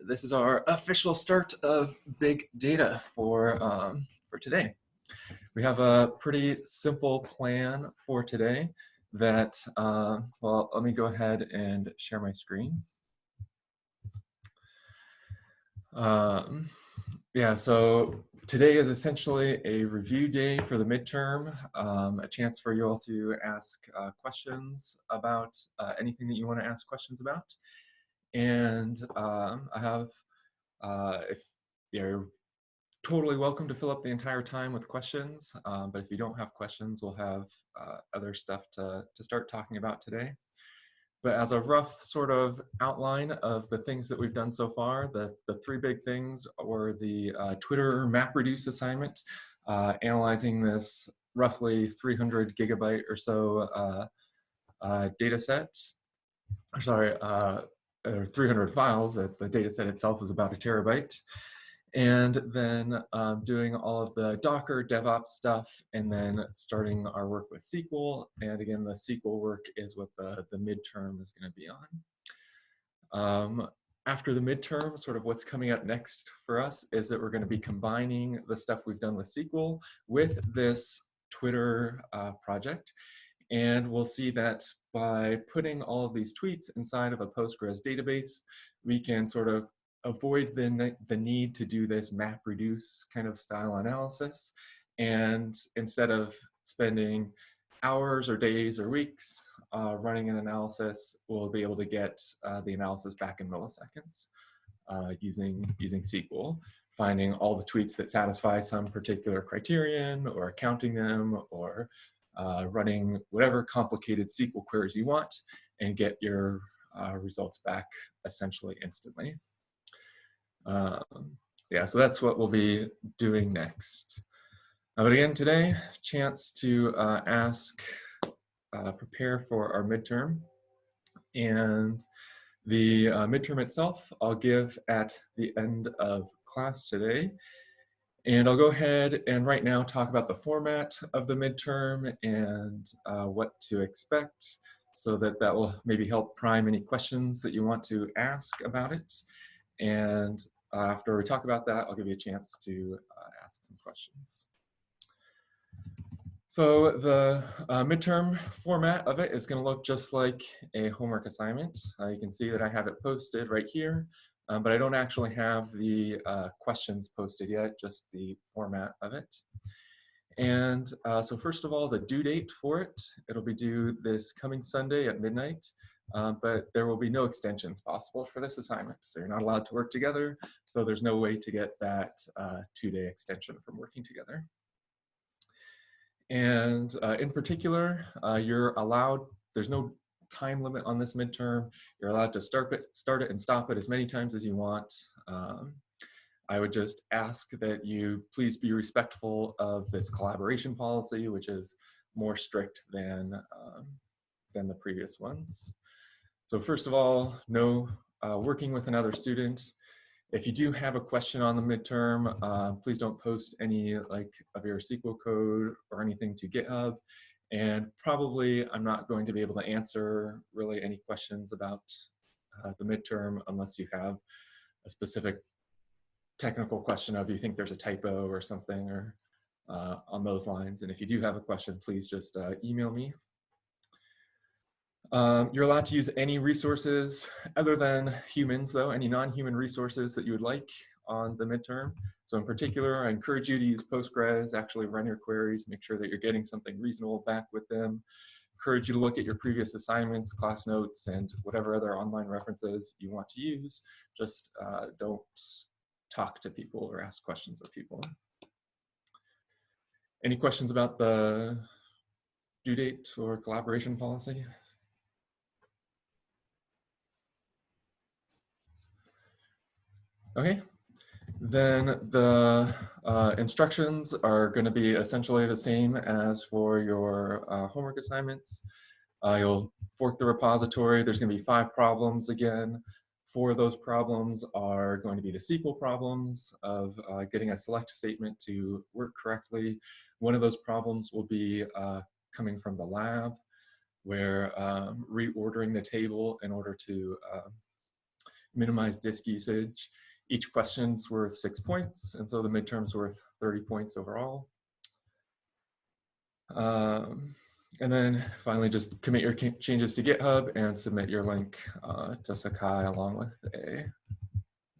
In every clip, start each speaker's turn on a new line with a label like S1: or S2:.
S1: this is our official start of big data for today. We have a pretty simple plan for today that, well, let me go ahead and share my screen. Yeah, so today is essentially a review day for the midterm, a chance for you all to ask questions about anything that you want to ask questions about. And I have, if you're totally welcome to fill up the entire time with questions, but if you don't have questions, we'll have other stuff to start talking about today. But as a rough sort of outline of the things that we've done so far, the three big things were the Twitter MapReduce assignment, analyzing this roughly 300 gigabyte or so data set. Sorry, 300 files. The data set itself is about 1 terabyte. And then doing all of the Docker DevOps stuff, and then starting our work with SQL. And again, the SQL work is what the midterm is going to be on. After the midterm, sort of what's coming up next for us is that we're going to be combining the stuff we've done with SQL with this Twitter project. And we'll see that by putting all of these tweets inside of a Postgres database, we can sort of avoid the need to do this MapReduce kind of style analysis. And instead of spending hours or days or weeks running an analysis, we'll be able to get the analysis back in milliseconds using SQL, finding all the tweets that satisfy some particular criterion, or counting them, or running whatever complicated SQL queries you want, and get your results back essentially instantly. Yeah, so that's what we'll be doing next. But again, today, chance to prepare for our midterm. And the midterm itself, I'll give at the end of class today. And I'll go ahead and right now talk about the format of the midterm and what to expect, so that will maybe help prime any questions that you want to ask about it. And after we talk about that, I'll give you a chance to ask some questions. So the midterm format of it is going to look just like a homework assignment. You can see that I have it posted right here, but I don't actually have the questions posted yet, just the format of it. And so first of all, the due date for it, it'll be due this coming Sunday at midnight. But there will be no extensions possible for this assignment. So you're not allowed to work together. So there's no way to get that 2-day extension from working together. And in particular, you're allowed, there's no time limit on this midterm. You're allowed to start it and stop it as many times as you want. I would just ask that you please be respectful of this collaboration policy, which is more strict than the previous ones. So first of all, no working with another student. If you do have a question on the midterm, please don't post any of your SQL code or anything to GitHub. And probably I'm not going to be able to answer really any questions about the midterm unless you have a specific technical question of you think there's a typo or something, or on those lines. And if you do have a question, please just email me. You're allowed to use any resources other than humans, though, any non-human resources that you would like on the midterm. So in particular, I encourage you to use Postgres, actually run your queries, make sure that you're getting something reasonable back with them. Encourage you to look at your previous assignments, class notes, and whatever other online references you want to use. Just don't talk to people or ask questions of people. Any questions about the due date or collaboration policy? Okay, then the instructions are going to be essentially the same as for your homework assignments. You'll fork the repository. There's going to be 5 problems again. 4 of those problems are going to be the SQL problems of getting a select statement to work correctly. One of those problems will be coming from the lab, where reordering the table in order to minimize disk usage. Each question's worth 6 points, and so the midterm's worth 30 points overall. And then finally, just commit your changes to GitHub and submit your link to Sakai along with a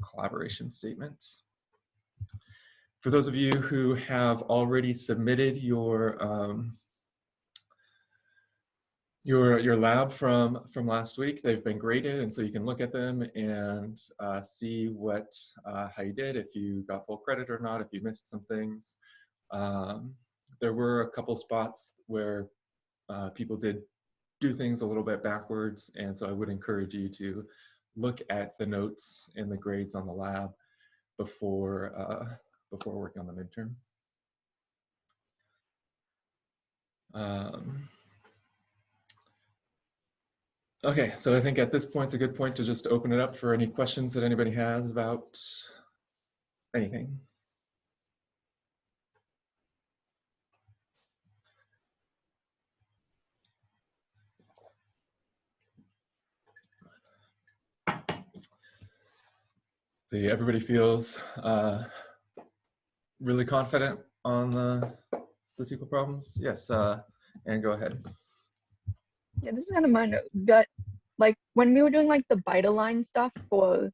S1: collaboration statement. For those of you who have already submitted your lab from last week, they've been graded, and so you can look at them and see how you did, if you got full credit or not, if you missed some things. There were a couple spots where people did do things a little bit backwards, and so I would encourage you to look at the notes and the grades on the lab before working on the midterm. Okay, so I think at this point it's a good point to just open it up for any questions that anybody has about anything. See, everybody feels really confident on the SQL problems. Yes, and go ahead.
S2: Yeah, this is kind of my note, but like when we were doing like the byte align stuff for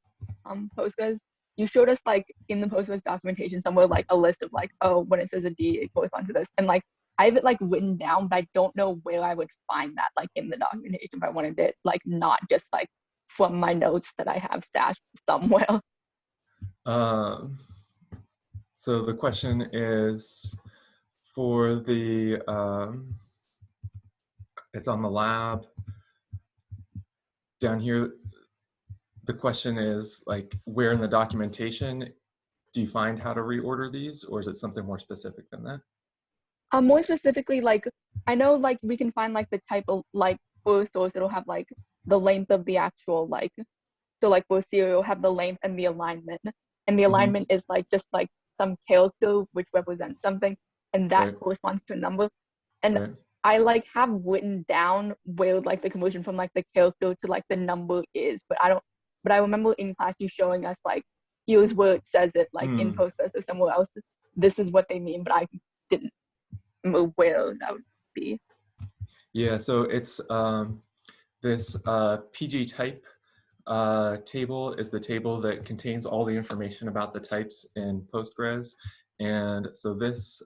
S2: Postgres, you showed us like in the Postgres documentation somewhere like a list of like, oh, when it says a D, it corresponds to this, and like I have it like written down, but I don't know where I would find that like in the documentation if I wanted it like not just like from my notes that I have stashed somewhere.
S1: So the question is for the it's on the lab down here. The question is like, where in the documentation do you find how to reorder these, or is it something more specific than that?
S2: More specifically, like I know like we can find like the type of like for source it'll have like the length of the actual like, so like for serial have the length and the alignment, and the alignment is like just like some character which represents something, and that corresponds to a number. And I like have written down where like the conversion from like the character to like the number is, but I remember in class you showing us like here's where it says it like in Postgres or somewhere else. This is what they mean, but I didn't know where that would be.
S1: Yeah, so it's this PG type table is the table that contains all the information about the types in Postgres. And so this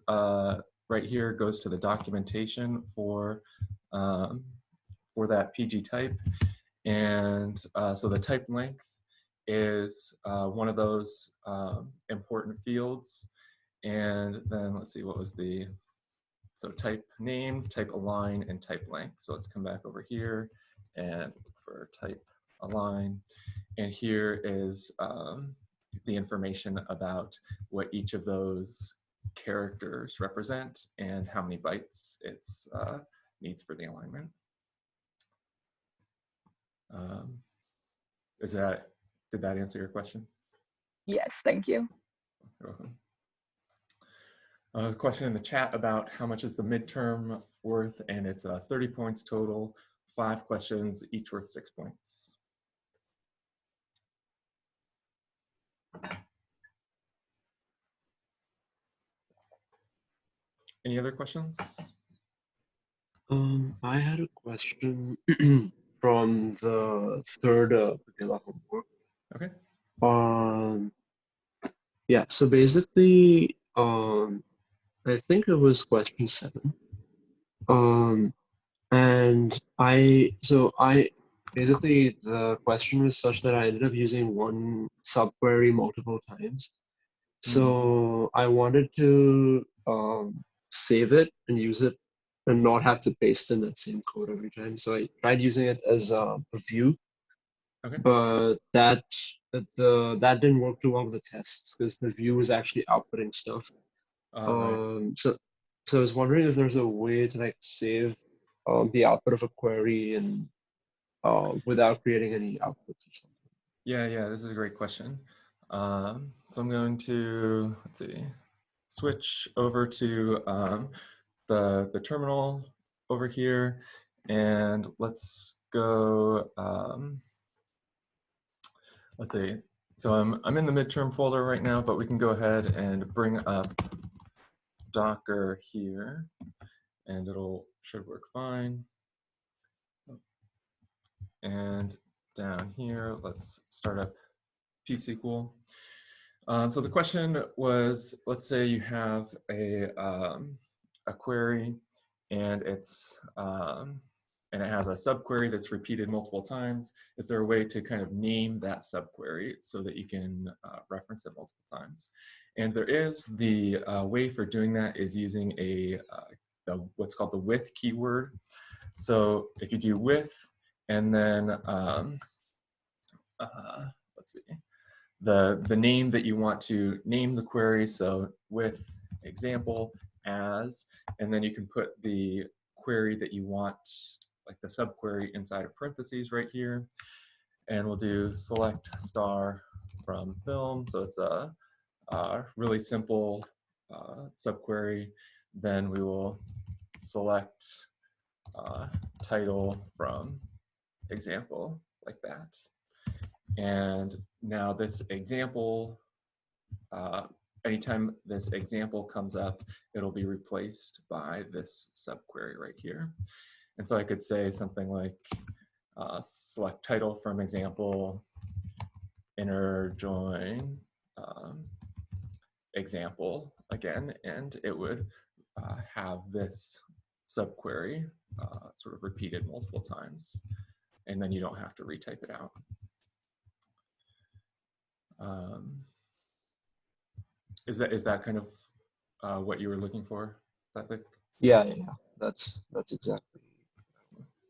S1: right here goes to the documentation for that PG type. And so the type length is one of those important fields. And then let's see, what was so type name, type align, and type length. So let's come back over here and look for type align. And here is the information about what each of those characters represent and how many bytes it needs for the alignment. Did that answer your question?
S2: Yes, thank you.
S1: You're welcome. A question in the chat about how much is the midterm worth, and it's 30 points total, 5 questions, each worth 6 points. Any other questions?
S3: I had a question from the third Padilla homework.
S1: Okay.
S3: Yeah, so basically, I think it was question 7. And basically the question was such that I ended up using one subquery multiple times. So I wanted to save it and use it and not have to paste in that same code every time. So I tried using it as a view, but that didn't work too well with the tests because the view was actually outputting stuff. So I was wondering if there's a way to like save the output of a query and without creating any outputs or something.
S1: Yeah, this is a great question. So I'm going to, let's see, switch over to the terminal over here, and let's go let's see. So I'm in the midterm folder right now, but we can go ahead and bring up Docker here, and should work fine. And down here, let's start up pSQL. So the question was, let's say you have a query, and it has a subquery that's repeated multiple times. Is there a way to kind of name that subquery so that you can reference it multiple times? And there is. The way for doing that is using what's called the with keyword. So if you do with, and then let's see, the name that you want to name the query, so with example as, and then you can put the query that you want, like the subquery, inside of parentheses right here, and we'll do select star from film, so it's a really simple subquery. Then we will select title from example, like that. And now this example, anytime this example comes up, it'll be replaced by this subquery right here. And so I could say something like select title from example, inner join example again, and it would have this subquery sort of repeated multiple times, and then you don't have to retype it out. Is that kind of what you were looking for?
S3: Yeah. That's exactly.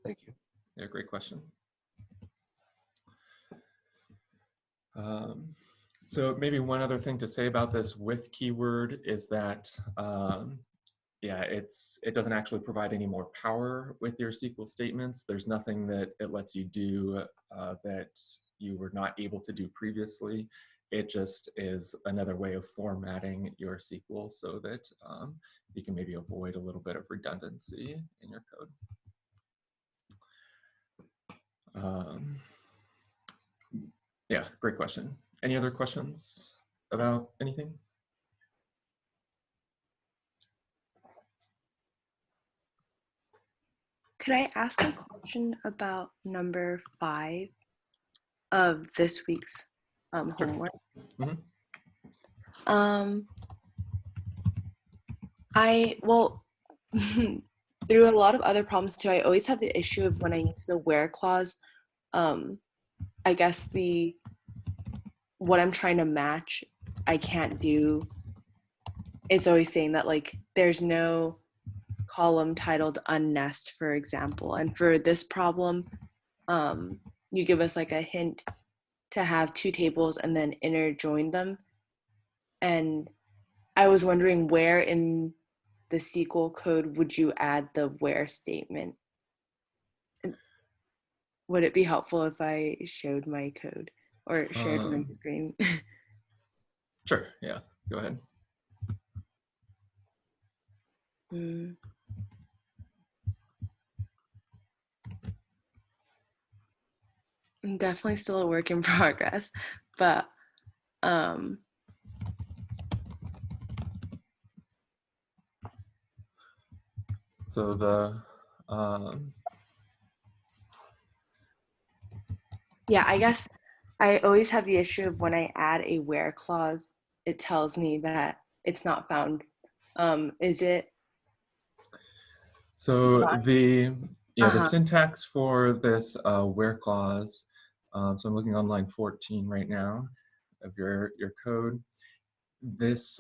S3: Thank you.
S1: Yeah, great question. So maybe one other thing to say about this with keyword is that yeah, it doesn't actually provide any more power with your SQL statements. There's nothing that it lets you do that you were not able to do previously. It just is another way of formatting your SQL so that you can maybe avoid a little bit of redundancy in your code. Yeah, great question. Any other questions about anything?
S4: Could I ask a question about number 5 of this week's homework?
S1: Mm-hmm.
S4: Well, through a lot of other problems too, I always have the issue of when I use the where clause, I guess what I'm trying to match, I can't do. It's always saying that like there's no column titled unnest, for example. And for this problem, you give us like a hint to have 2 tables and then inner join them. And I was wondering where in the SQL code would you add the where statement? Would it be helpful if I showed my code or shared my screen?
S1: Sure, yeah, go ahead.
S4: I'm definitely still a work in progress, but
S1: so the
S4: yeah, I guess I always have the issue of when I add a where clause, it tells me that it's not found. Is it?
S1: So the syntax for this where clause, so I'm looking on line 14 right now of your code. This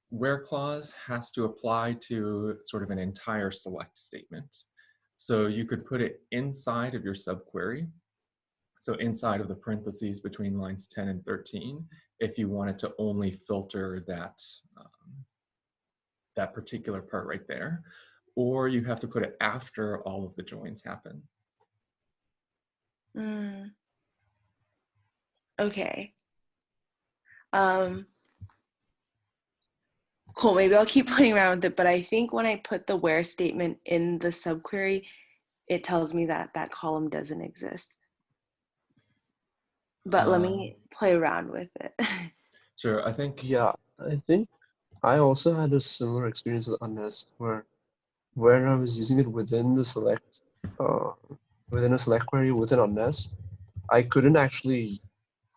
S1: where clause has to apply to sort of an entire select statement. So you could put it inside of your subquery, so inside of the parentheses between lines 10 and 13, if you wanted to only filter that, that particular part right there, or you have to put it after all of the joins happen.
S4: Okay. Cool, maybe I'll keep playing around with it, but I think when I put the where statement in the subquery, it tells me that that column doesn't exist. but let me play around with it.
S1: Sure, I think.
S3: Yeah, I think I also had a similar experience with Unest where when I was using it within the select within a select query within Unest, I couldn't actually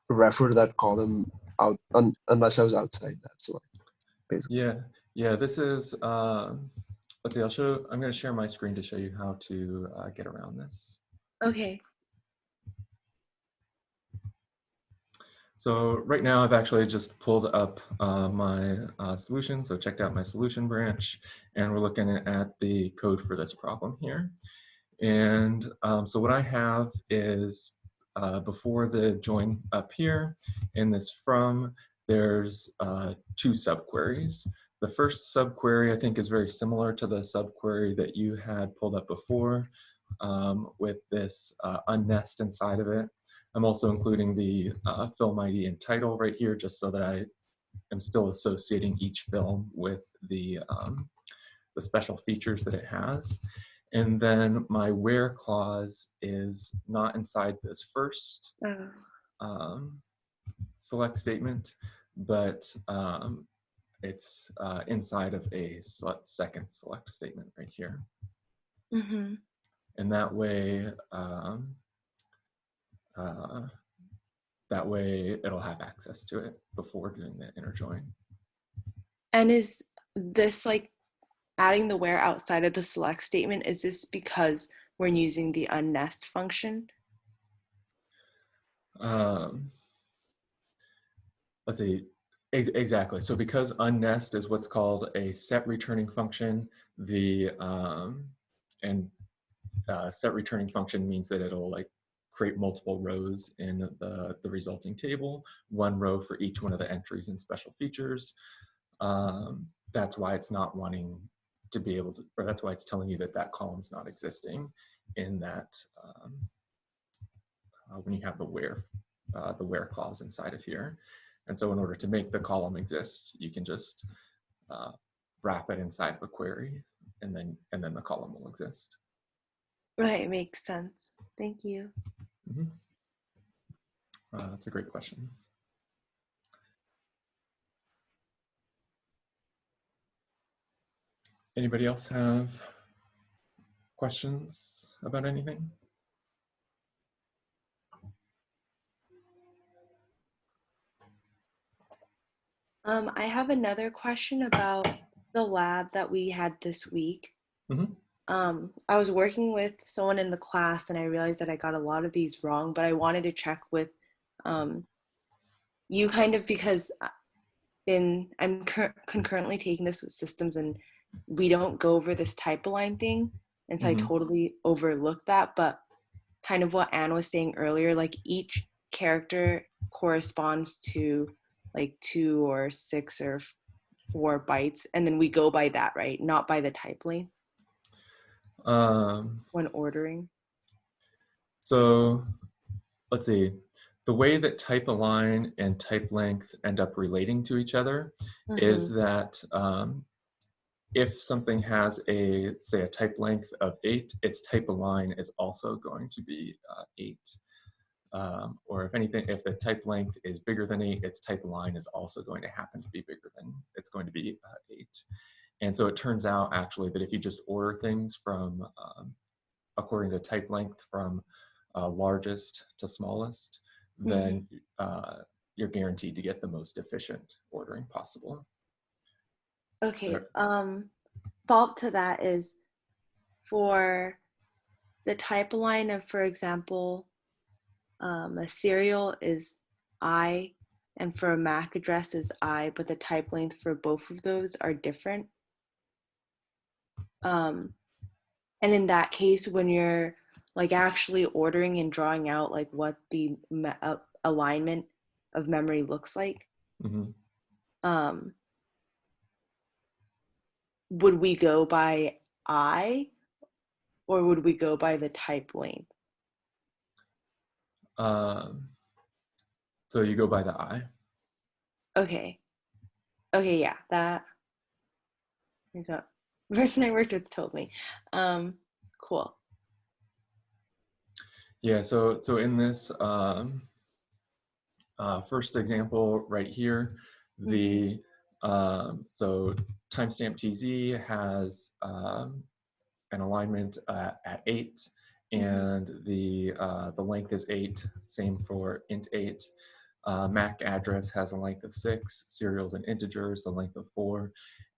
S3: refer to that column unless I was outside that select, basically.
S1: Yeah, this is, let's see, I'm going to share my screen to show you how to get around this.
S4: Okay.
S1: So right now I've actually just pulled up my solution, so checked out my solution branch, and we're looking at the code for this problem here. And so what I have is before the join up here in this from, there's two subqueries. The first subquery I think is very similar to the subquery that you had pulled up before with this unnest inside of it. I'm also including the film ID and title right here just so that I am still associating each film with the special features that it has. And then my where clause is not inside this first select statement, but it's inside of a second select statement right here.
S4: Mm-hmm.
S1: And that way it'll have access to it before doing the inner join.
S4: And is this like adding the where outside of the select statement? Is this because we're using the unnest function?
S1: Let's see, exactly. So because unnest is what's called a set returning function, set returning function means that it'll like create multiple rows in the resulting table, one row for each one of the entries and special features. That's why it's not wanting to be able to, or that's why it's telling you that that column's not existing in that when you have the where clause inside of here. And so in order to make the column exist, you can just wrap it inside of a query, and then the column will exist.
S4: Right, makes sense. Thank you.
S1: Mm-hmm. That's a great question. Anybody else have questions about anything?
S4: I have another question about the lab that we had this week.
S1: Mm-hmm.
S4: I was working with someone in the class and I realized that I got a lot of these wrong, but I wanted to check with you kind of because I'm concurrently taking this with systems and we don't go over this type align thing. And so I totally overlooked that, but kind of what Anne was saying earlier, like each character corresponds to like 2 or 6 or 4 bytes, and then we go by that, right? Not by the type length when ordering.
S1: So let's see. The way that type align and type length end up relating to each other is that if something has say a type length of 8, its type align is also going to be 8. Or if anything, if the type length is bigger than 8, its type align is also going to happen to be bigger than, it's going to be 8. And so it turns out actually that if you just order things from, according to type length from largest to smallest, then you're guaranteed to get the most efficient ordering possible.
S4: Okay, fault to that is for the type align of, for example, a serial is I, and for a MAC address is I, but the type length for both of those are different. And in that case, when you're like actually ordering and drawing out like what the alignment of memory looks like, would we go by I or would we go by the type length?
S1: So you go by the I.
S4: Okay, yeah, that is what the person I worked with told me. Cool.
S1: Yeah, so in this, first example right here, the so timestamp TZ has an alignment at 8, and the length is 8. Same for int 8. MAC address has a length of 6. Serials and integers, a length of 4.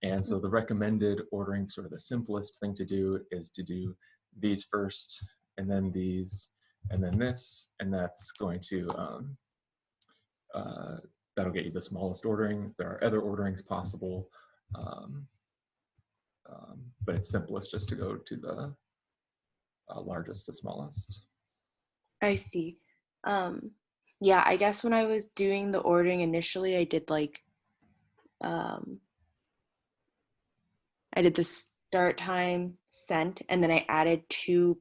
S1: And so the recommended ordering, sort of the simplest thing to do, is to do these first, and then these, and then this, and that's going to that'll get you the smallest ordering. There are other orderings possible, but it's simplest just to go to the largest to smallest.
S4: I see. Yeah, I guess when I was doing the ordering initially, I did like, I did the start time, sent, and then I added two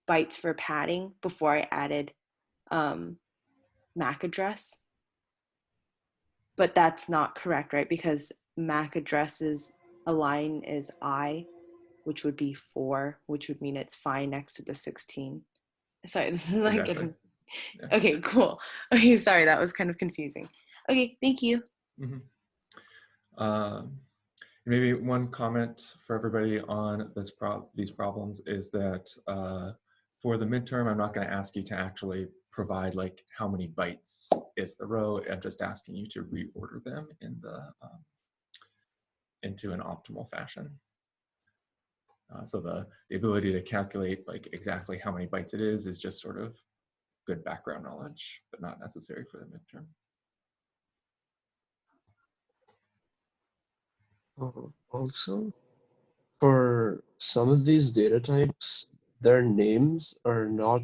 S4: bytes for padding before I added MAC address. But that's not correct, right? Because MAC addresses align is I, which would be 4, which would mean it's phi next to the 16. Sorry, this is like
S1: Exactly.
S4: getting...
S1: Yeah.
S4: Okay, cool. Okay, sorry, that was kind of confusing. Okay, thank you.
S1: Maybe one comment for everybody on this these problems is that for the midterm, I'm not going to ask you to actually provide like how many bytes is the row. I'm just asking you to reorder them in the into an optimal fashion. So the ability to calculate like exactly how many bytes it is just sort of good background knowledge, but not necessary for the midterm.
S3: Also, for some of these data types, their names are not,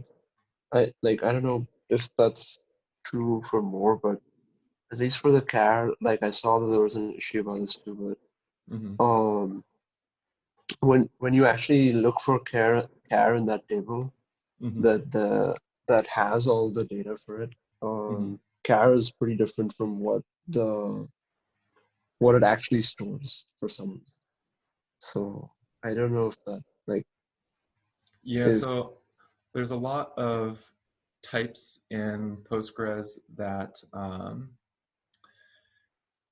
S3: I don't know if that's true for more, but at least for the char, like I saw that there was an issue about this too, but when you actually look for char in that table, that has all the data for it, char is pretty different from what it actually stores for some. So I don't know if that
S1: Yeah, so there's a lot of types in Postgres that,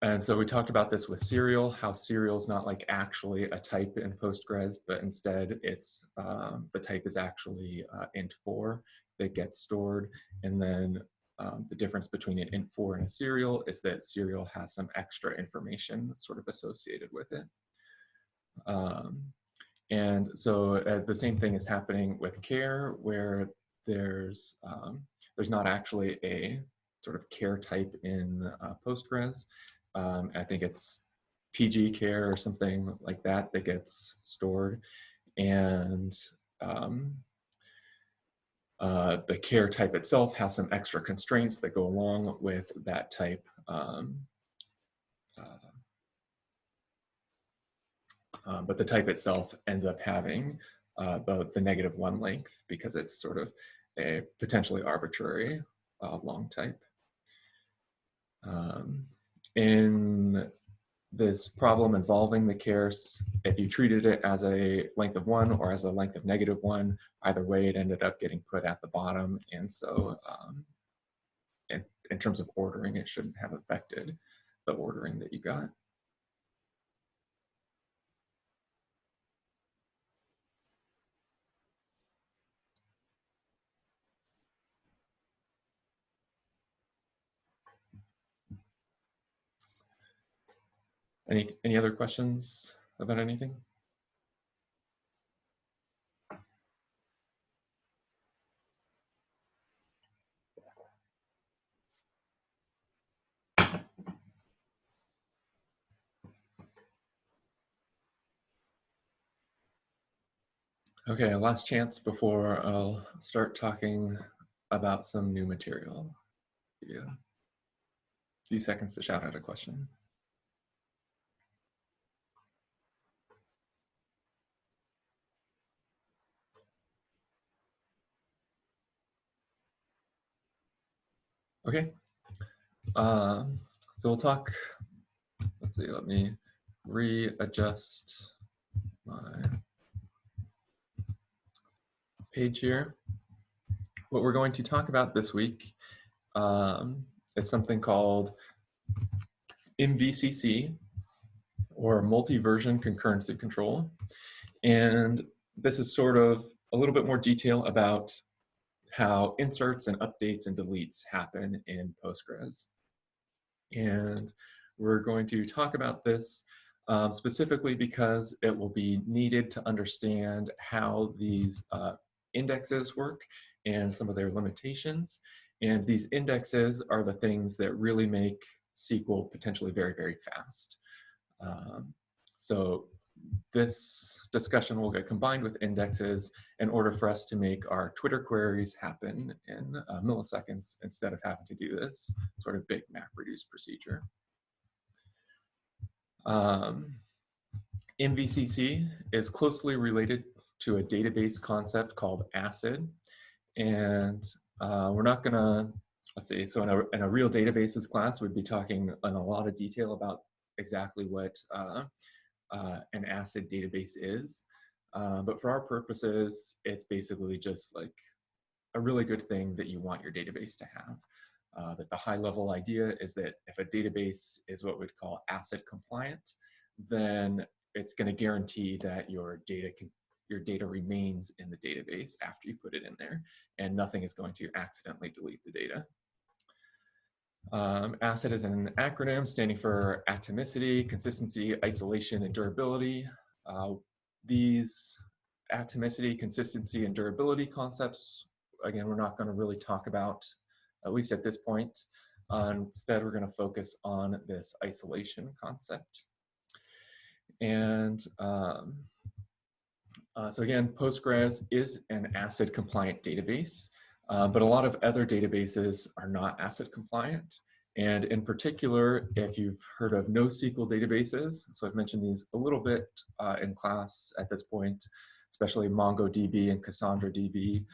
S1: and so we talked about this with serial, how serial is not like actually a type in Postgres, but instead it's the type is actually int4 that gets stored, and then the difference between an int4 and a serial is that serial has some extra information sort of associated with it. And so the same thing is happening with char, where there's not actually a sort of char type in Postgres. I think it's PG char or something like that that gets stored, and the char type itself has some extra constraints that go along with that type. But the type itself ends up having the -1 length because it's sort of a potentially arbitrary long type. In this problem involving the chars, if you treated it as a length of 1 or as a length of -1, either way it ended up getting put at the bottom. And so in terms of ordering, it shouldn't have affected the ordering that you got. Any other questions about anything? Okay, last chance before I'll start talking about some new material. Give you a few seconds to shout out a question. Okay, so we'll talk, let's see, let me readjust my page here. What we're going to talk about this week is something called MVCC, or multi-version concurrency control. And this is sort of a little bit more detail about how inserts and updates and deletes happen in Postgres. And we're going to talk about this specifically because it will be needed to understand how these indexes work and some of their limitations. And these indexes are the things that really make SQL potentially very, very fast. So this discussion will get combined with indexes in order for us to make our Twitter queries happen in milliseconds instead of having to do this sort of big MapReduce procedure. MVCC is closely related to a database concept called ACID. And we're not gonna, let's see, so in a real databases class, we'd be talking in a lot of detail about exactly what an ACID database is. But for our purposes, it's basically just like a really good thing that you want your database to have. That the high level idea is that if a database is what we'd call ACID compliant, then it's going to guarantee that your data remains in the database after you put it in there, and nothing is going to accidentally delete the data. ACID is an acronym standing for atomicity, consistency, isolation, and durability. These atomicity, consistency, and durability concepts, again, we're not going to really talk about, at least at this point. Instead, we're going to focus on this isolation concept. And so again, Postgres is an ACID compliant database. But a lot of other databases are not ACID compliant. And in particular, if you've heard of NoSQL databases, so I've mentioned these a little bit in class at this point, especially MongoDB and CassandraDB,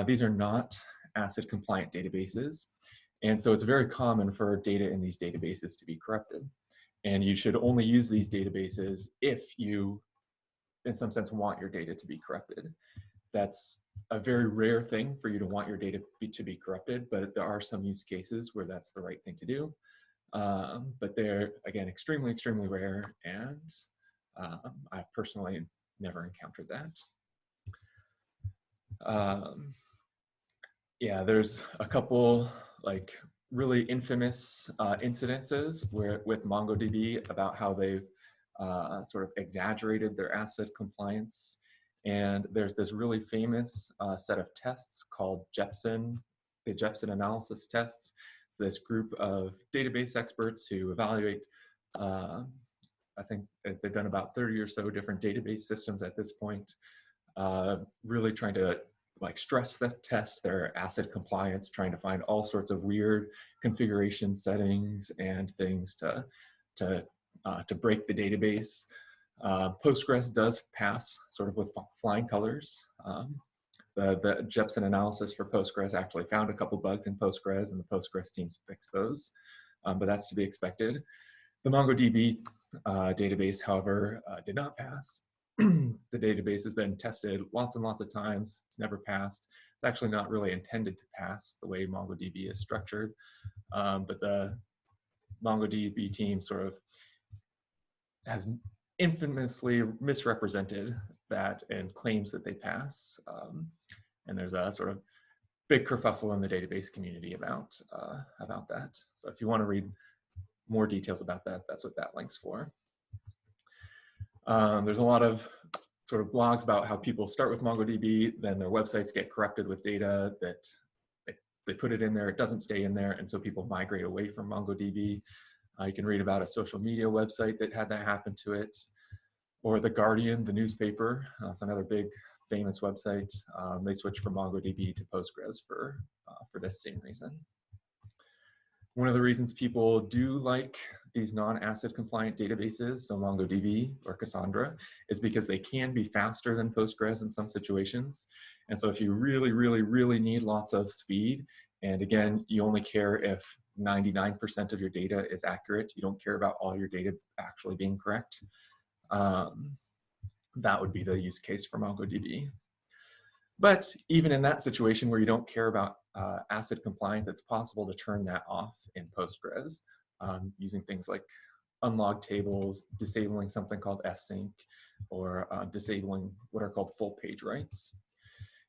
S1: these are not ACID compliant databases. And so it's very common for data in these databases to be corrupted. And you should only use these databases if you, in some sense, want your data to be corrupted. That's a very rare thing for you to want your data to be corrupted, but there are some use cases where that's the right thing to do. But they're, again, extremely, extremely rare, and I've personally never encountered that. Yeah, there's a couple like really infamous incidences with MongoDB about how they've sort of exaggerated their ACID compliance. And there's this really famous set of tests called Jepsen, the Jepsen analysis tests. It's this group of database experts who evaluate, I think they've done about 30 or so different database systems at this point, really trying to like stress the test their ACID compliance, trying to find all sorts of weird configuration settings and things to break the database. Postgres does pass sort of with flying colors. The Jepsen analysis for Postgres actually found a couple bugs in Postgres, and the Postgres teams fixed those, but that's to be expected. The MongoDB database, however, did not pass. The database has been tested lots and lots of times. It's never passed. It's actually not really intended to pass the way MongoDB is structured, but the MongoDB team sort of has infamously misrepresented that and claims that they pass. And there's a sort of big kerfuffle in the database community about that. So if you want to read more details about that, that's what that link's for. There's a lot of sort of blogs about how people start with MongoDB, then their websites get corrupted with data that they put it in there, it doesn't stay in there, and so people migrate away from MongoDB. You can read about a social media website that had that happen to it, or The Guardian, the newspaper. It's another big famous website. They switched from MongoDB to Postgres for this same reason. One of the reasons people do like these non-ACID compliant databases, so MongoDB or Cassandra, is because they can be faster than Postgres in some situations. And so if you really, really, really need lots of speed, and again, you only care if 99% of your data is accurate, you don't care about all your data actually being correct, that would be the use case for MongoDB. But even in that situation where you don't care about ACID compliance, it's possible to turn that off in Postgres using things like unlogged tables, disabling something called async, or disabling what are called full page writes.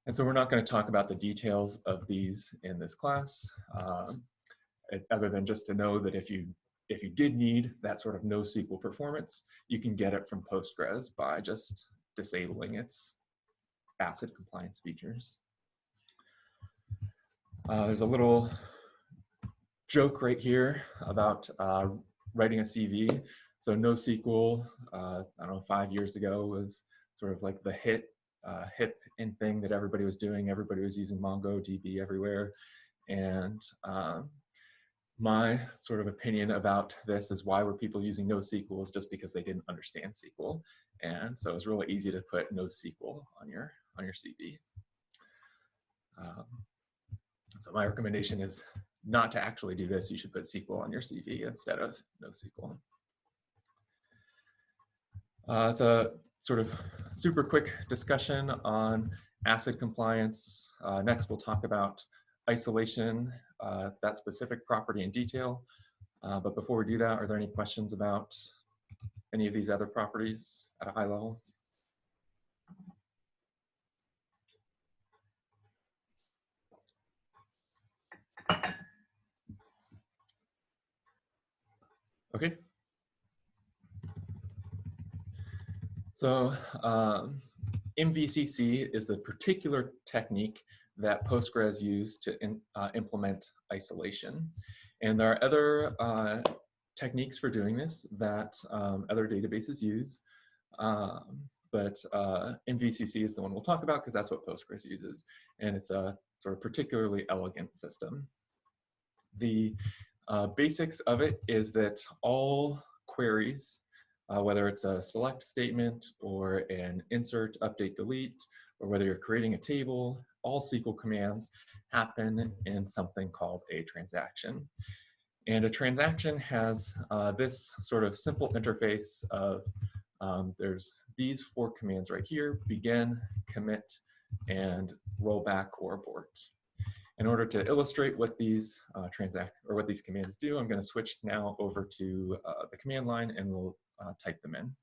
S1: And so we're not going to talk about the details of these in this class, other than just to know that if you did need that sort of NoSQL performance, you can get it from Postgres by just disabling its ACID compliance features. There's a little joke right here about writing a CV. So NoSQL, I don't know, 5 years ago was sort of like the hip in thing that everybody was doing. Everybody was using MongoDB everywhere. And my sort of opinion about this is, why were people using NoSQL, is just because they didn't understand SQL. And so it's really easy to put NoSQL on your CV. So my recommendation is not to actually do this. You should put SQL on your CV instead of NoSQL. It's a sort of super quick discussion on ACID compliance. Next, we'll talk about isolation, that specific property in detail. But before we do that, are there any questions about any of these other properties at a high level? Okay. So MVCC is the particular technique that Postgres used to implement isolation. And there are other techniques for doing this that other databases use. But MVCC is the one we'll talk about because that's what Postgres uses. And it's a sort of particularly elegant system. The basics of it is that all queries, whether it's a select statement or an insert, update, delete, or whether you're creating a table, all SQL commands happen in something called a transaction. And a transaction has this sort of simple interface of there's these 4 commands right here: begin, commit, and rollback or abort. In order to illustrate what these what these commands do, I'm going to switch now over to the command line, and we'll type them in.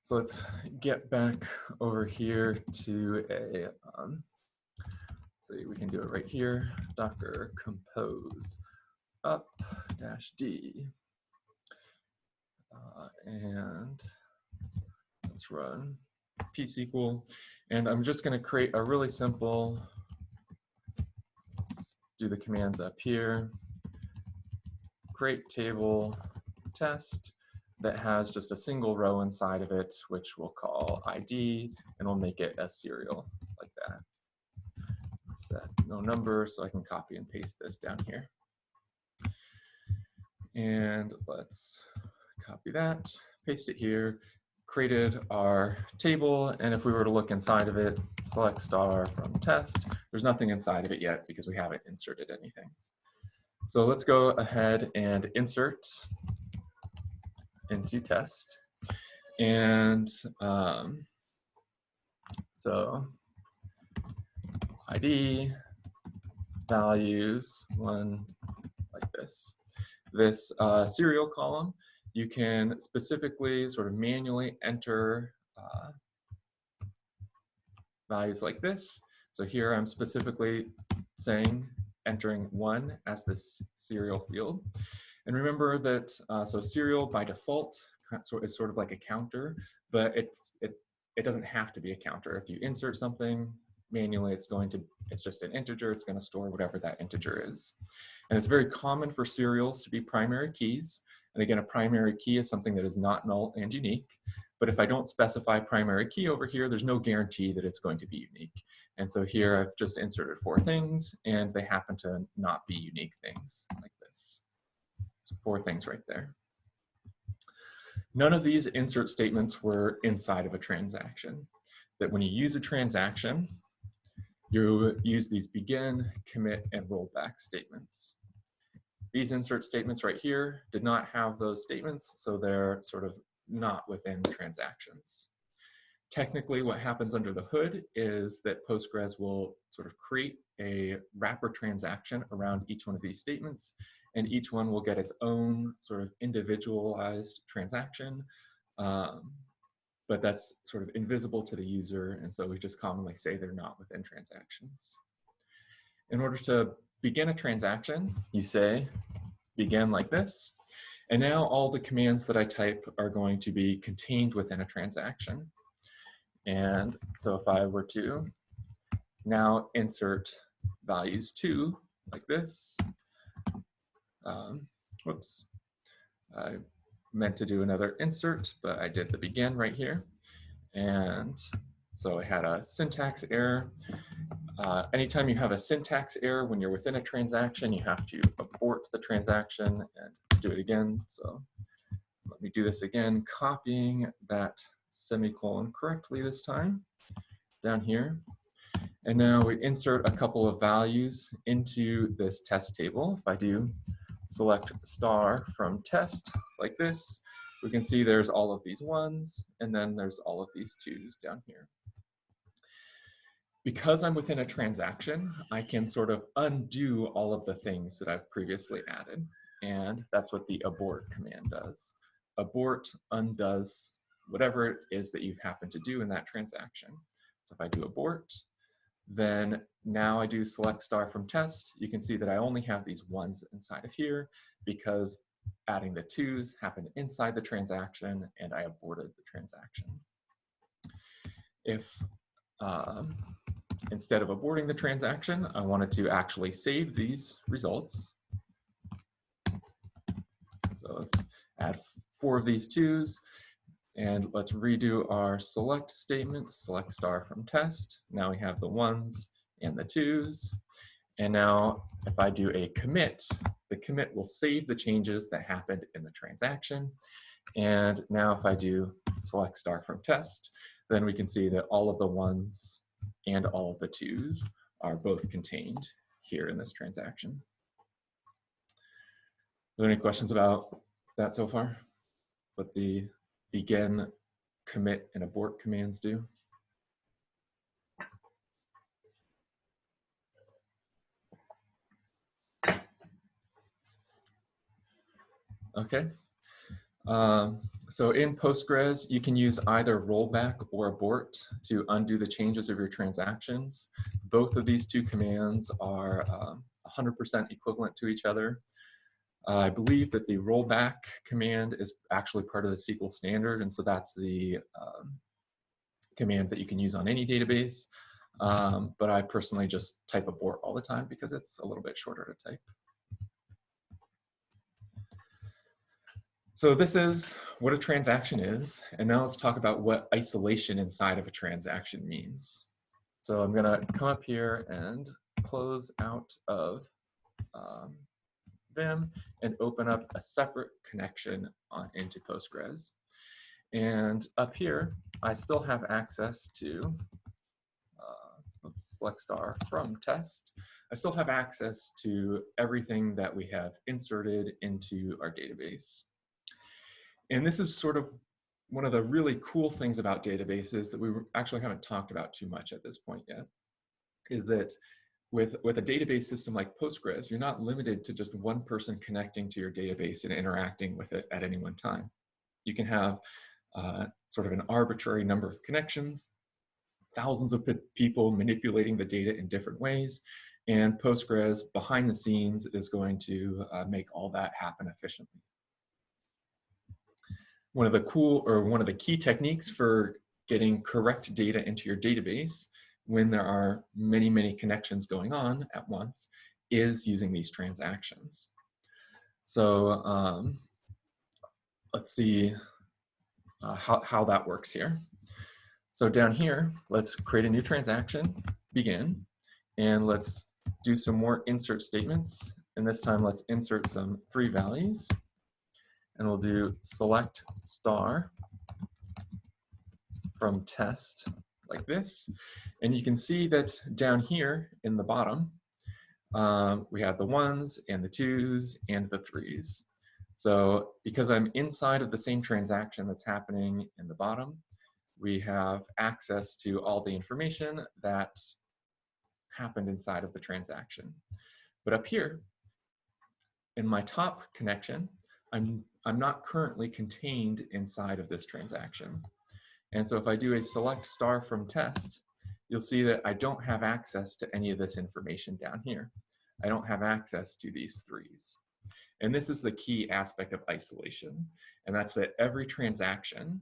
S1: So let's get back over here to a, see, we can do it right here. Docker compose up -d. And let's run pSQL. And I'm just going to create a really simple, let's do the commands up here, create table test that has just a single row inside of it, which we'll call ID, and we'll make it a serial like that. Set no number, so I can copy and paste this down here. And let's copy that, paste it here, created our table, and if we were to look inside of it, select star from test, there's nothing inside of it yet because we haven't inserted anything. So let's go ahead and insert into test. And so ID values 1 like this. This serial column, you can specifically sort of manually enter values like this. So here I'm specifically saying entering 1 as this serial field. And remember that, so serial by default is sort of like a counter, but it doesn't have to be a counter. If you insert something manually, it's just an integer. It's going to store whatever that integer is. And it's very common for serials to be primary keys. And again, a primary key is something that is not null and unique. But if I don't specify primary key over here, there's no guarantee that it's going to be unique. And so here I've just inserted 4 things, and they happen to not be unique things like this. So 4 things right there. None of these insert statements were inside of a transaction. That when you use a transaction, you use these begin, commit, and rollback statements. These insert statements right here did not have those statements, so they're sort of not within transactions. Technically, what happens under the hood is that Postgres will sort of create a wrapper transaction around each one of these statements, and each one will get its own sort of individualized transaction, but that's sort of invisible to the user, and so we just commonly say they're not within transactions. In order to begin a transaction, you say begin like this, and now all the commands that I type are going to be contained within a transaction. And so if I were to now insert values 2 like this, whoops, I meant to do another insert, but I did the begin right here. And so I had a syntax error. Anytime you have a syntax error when you're within a transaction, you have to abort the transaction and do it again. So let me do this again, copying that semicolon correctly this time down here. And now we insert a couple of values into this test table. If I do select star from test like this, we can see there's all of these 1s, and then there's all of these 2s down here. Because I'm within a transaction, I can sort of undo all of the things that I've previously added, and that's what the abort command does. Abort undoes whatever it is that you've happened to do in that transaction. So if I do abort, then now I do select star from test, you can see that I only have these 1s inside of here because adding the 2s happened inside the transaction and I aborted the transaction. If instead of aborting the transaction, I wanted to actually save these results. So let's add 4 of these 2s. And let's redo our select statement, select star from test. Now we have the 1s and the 2s. And now if I do a commit, the commit will save the changes that happened in the transaction. And now if I do select star from test, then we can see that all of the 1s and all of the 2s are both contained here in this transaction. Are there any questions about that so far? What the begin, commit, and abort commands do? Okay. So in Postgres, you can use either rollback or abort to undo the changes of your transactions. Both of these 2 commands are 100% equivalent to each other. I believe that the rollback command is actually part of the SQL standard, and so that's the command that you can use on any database. But I personally just type abort all the time because it's a little bit shorter to type. So this is what a transaction is, and now let's talk about what isolation inside of a transaction means. So I'm gonna come up here and close out of Vim and open up a separate connection into Postgres. And up here, I still have access to, select star from test. I still have access to everything that we have inserted into our database. And this is sort of one of the really cool things about databases that we actually haven't talked about too much at this point yet, is that with a database system like Postgres, you're not limited to just one person connecting to your database and interacting with it at any one time. You can have sort of an arbitrary number of connections, thousands of people manipulating the data in different ways, and Postgres behind the scenes is going to make all that happen efficiently. One of the key techniques for getting correct data into your database when there are many, many connections going on at once is using these transactions. So let's see how that works here. So down here, let's create a new transaction, begin, and let's do some more insert statements. And this time, let's insert some 3 values. And we'll do select star from test like this. And you can see that down here in the bottom, we have the 1s and the 2s and the 3s. So because I'm inside of the same transaction that's happening in the bottom, we have access to all the information that happened inside of the transaction. But up here, in my top connection, I'm not currently contained inside of this transaction. And so if I do a select star from test, you'll see that I don't have access to any of this information down here. I don't have access to these threes. And this is the key aspect of isolation. And that's that every transaction,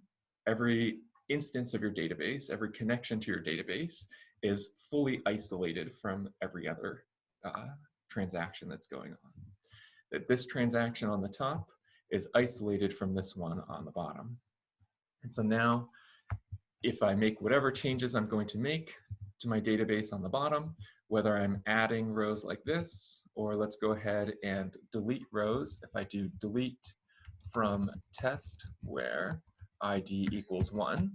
S1: every instance of your database, every connection to your database is fully isolated from every other transaction that's going on. That this transaction on the top is isolated from this one on the bottom. And so now, if I make whatever changes I'm going to make to my database on the bottom, whether I'm adding rows like this, or let's go ahead and delete rows. If I do delete from test where ID equals 1,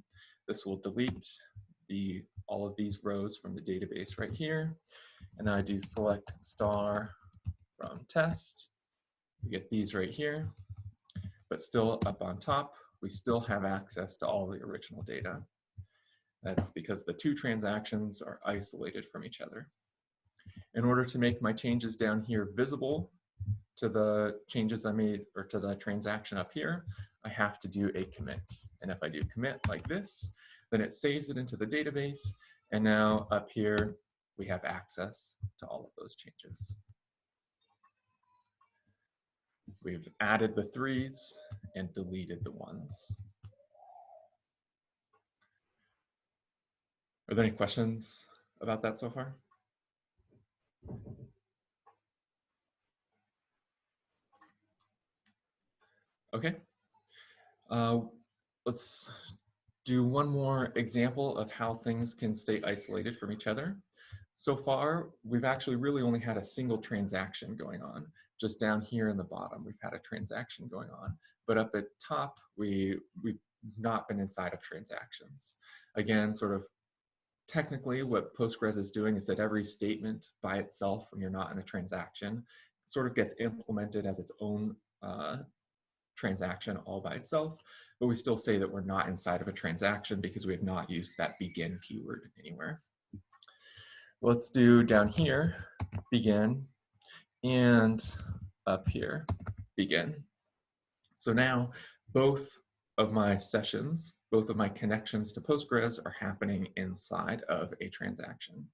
S1: this will delete all of these rows from the database right here. And I do select star from test. We get these right here, but still up on top, we still have access to all the original data. That's because the two transactions are isolated from each other. In order to make my changes down here visible to the changes I made, or to the transaction up here, I have to do a commit. And if I do commit like this, then it saves it into the database. And now up here, we have access to all of those changes. We've added the threes and deleted the ones. Are there any questions about that so far? Okay. Let's do one more example of how things can stay isolated from each other. So far, we've actually really only had a single transaction going on. Just down here in the bottom, we've had a transaction going on. But up at top, we've not been inside of transactions. Again, sort of technically what Postgres is doing is that every statement by itself, when you're not in a transaction, sort of gets implemented as its own transaction all by itself, but we still say that we're not inside of a transaction because we have not used that begin keyword anywhere. Let's do down here, begin, and up here, begin. So now both of my sessions, both of my connections to Postgres are happening inside of a transaction.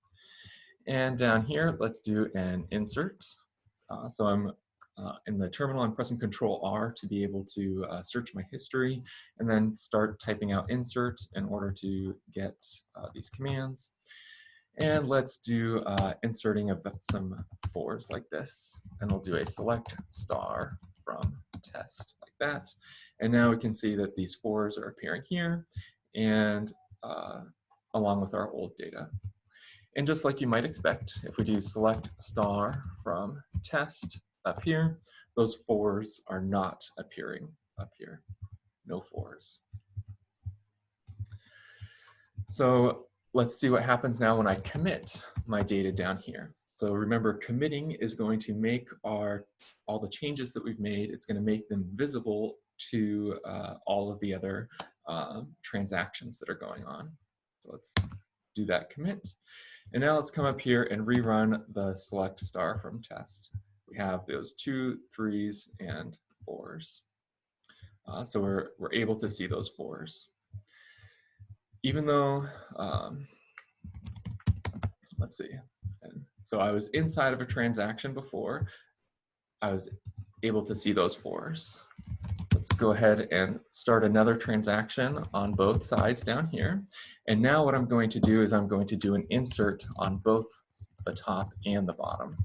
S1: And down here, let's do an insert. So I'm in the terminal, I'm pressing Control R to be able to search my history and then start typing out insert in order to get these commands. And let's do inserting some fours like this. And we'll do a select star from test like that. And now we can see that these fours are appearing here and along with our old data. And just like you might expect, if we do select star from test up here, those fours are not appearing up here. No fours. So let's see what happens now when I commit my data down here. So remember, committing is going to make all the changes that we've made, it's going to make them visible to all of the other transactions that are going on. So let's do that commit. And now let's come up here and rerun the select star from test. We have those 2, 3s, and 4s. So we're able to see those 4s. Even though, let's see. So I was inside of a transaction before, I was able to see those 4s. Let's go ahead and start another transaction on both sides down here. And now what I'm going to do is I'm going to do an insert on both the top and the bottom.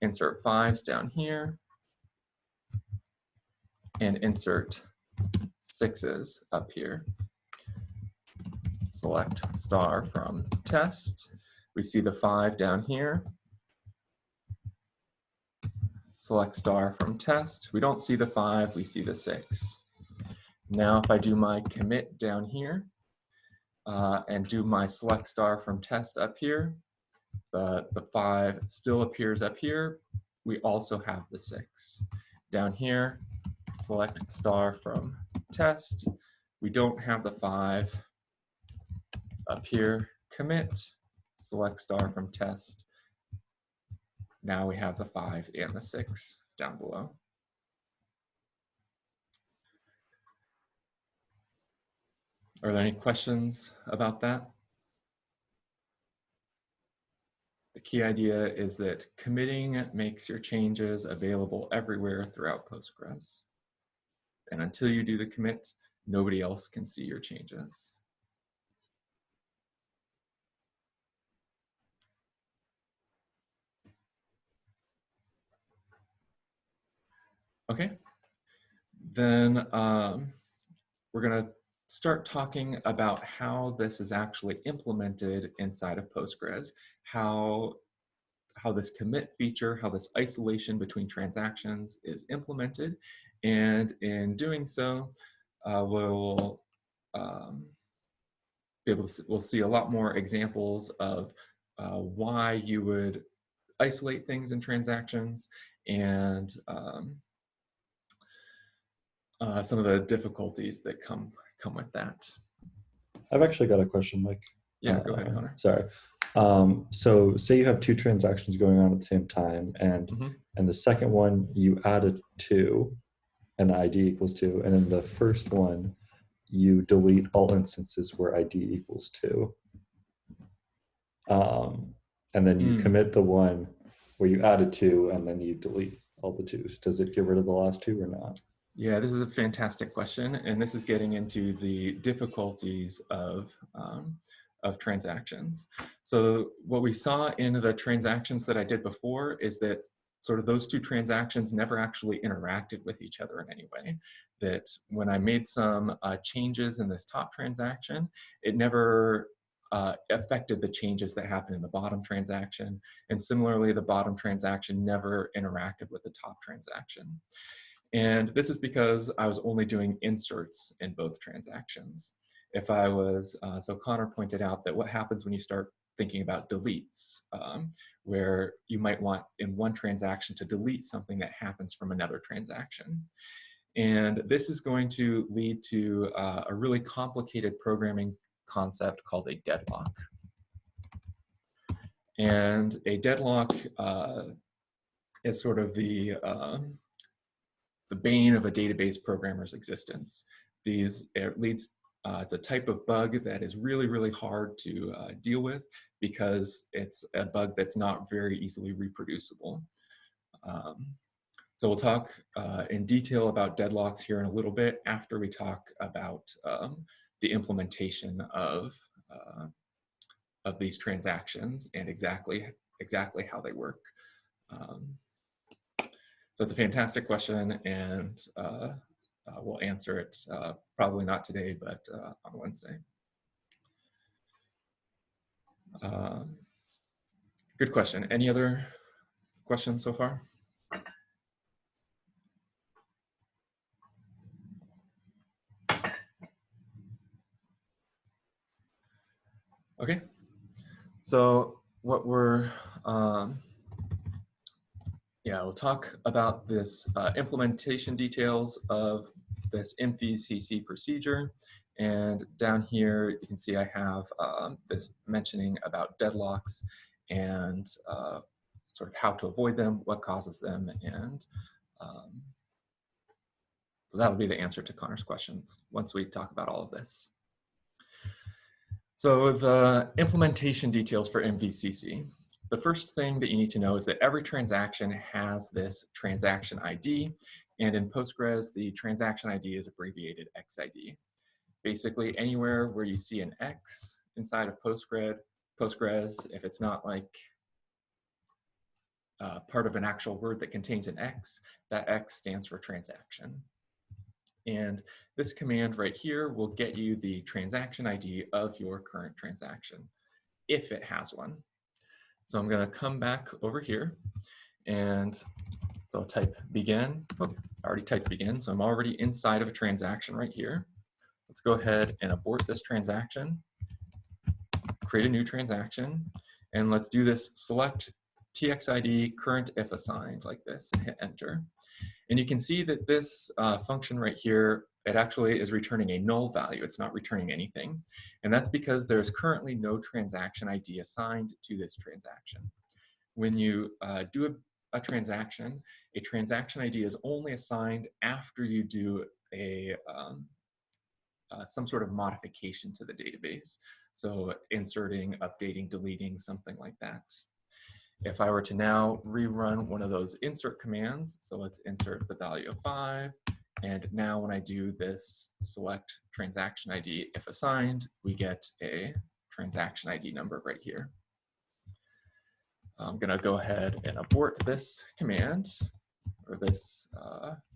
S1: Insert 5s down here and insert 6s up here. Select star from test. We see the 5 down here. Select star from test. We don't see the 5, we see the 6. Now if I do my commit down here and do my select star from test up here, the 5 still appears up here. We also have the 6. Down here, select star from test. We don't have the 5 up here, commit, select star from test. Now we have the 5 and the 6 down below. Are there any questions about that? The key idea is that committing makes your changes available everywhere throughout Postgres. And until you do the commit, nobody else can see your changes. Okay, then we're going to start talking about how this is actually implemented inside of Postgres, how this commit feature, how this isolation between transactions is implemented. And in doing so, we'll be able to we'll see a lot more examples of why you would isolate things in transactions and some of the difficulties that come with that.
S5: I've actually got a question, Mike.
S1: Yeah, go ahead, Connor.
S5: Sorry. So say you have 2 transactions going on at the same time, and and the second one you added 2, and ID equals 2, and in the first one you delete all instances where ID equals 2. And then you commit the one where you added 2, and then you delete all the 2s. Does it get rid of the last 2 or not?
S1: Yeah, this is a fantastic question, and this is getting into the difficulties of transactions. So what we saw in the transactions that I did before is that sort of those 2 transactions never actually interacted with each other in any way. That when I made some changes in this top transaction, it never affected the changes that happened in the bottom transaction. And similarly, the bottom transaction never interacted with the top transaction. And this is because I was only doing inserts in both transactions. If I was, so Connor pointed out that what happens when you start thinking about deletes, where you might want in one transaction to delete something that happens from another transaction. And this is going to lead to a really complicated programming concept called a deadlock. And a deadlock is sort of the bane of a database programmer's existence. It leads it's a type of bug that is really, really hard to deal with because it's a bug that's not very easily reproducible. So we'll talk in detail about deadlocks here in a little bit after we talk about the implementation of these transactions and exactly how they work. So it's a fantastic question, and we'll answer it probably not today, but on Wednesday. Good question. Any other questions so far? Okay. So what we're we'll talk about this implementation details of this MVCC procedure. And down here, you can see I have this mentioning about deadlocks and sort of how to avoid them, what causes them, and so that would be the answer to Connor's questions once we talk about all of this. So the implementation details for MVCC. The first thing that you need to know is that every transaction has this transaction ID, and in Postgres, the transaction ID is abbreviated XID. Basically, anywhere where you see an X inside of Postgres, if it's not like part of an actual word that contains an X, that X stands for transaction. And this command right here will get you the transaction ID of your current transaction, if it has one. So I'm going to come back over here, and so I'll type begin. Oh, I already typed begin, so I'm already inside of a transaction right here. Let's go ahead and abort this transaction, create a new transaction, and let's do this select txid current if assigned like this, and hit enter. And you can see that this function right here it actually is returning a null value. It's not returning anything. And that's because there's currently no transaction ID assigned to this transaction. When you do a transaction ID is only assigned after you do a some sort of modification to the database. So inserting, updating, deleting, something like that. If I were to now rerun one of those insert commands, so let's insert the value of 5, and now when I do this select transaction ID, if assigned, we get a transaction ID number right here. I'm gonna go ahead and abort this command, or this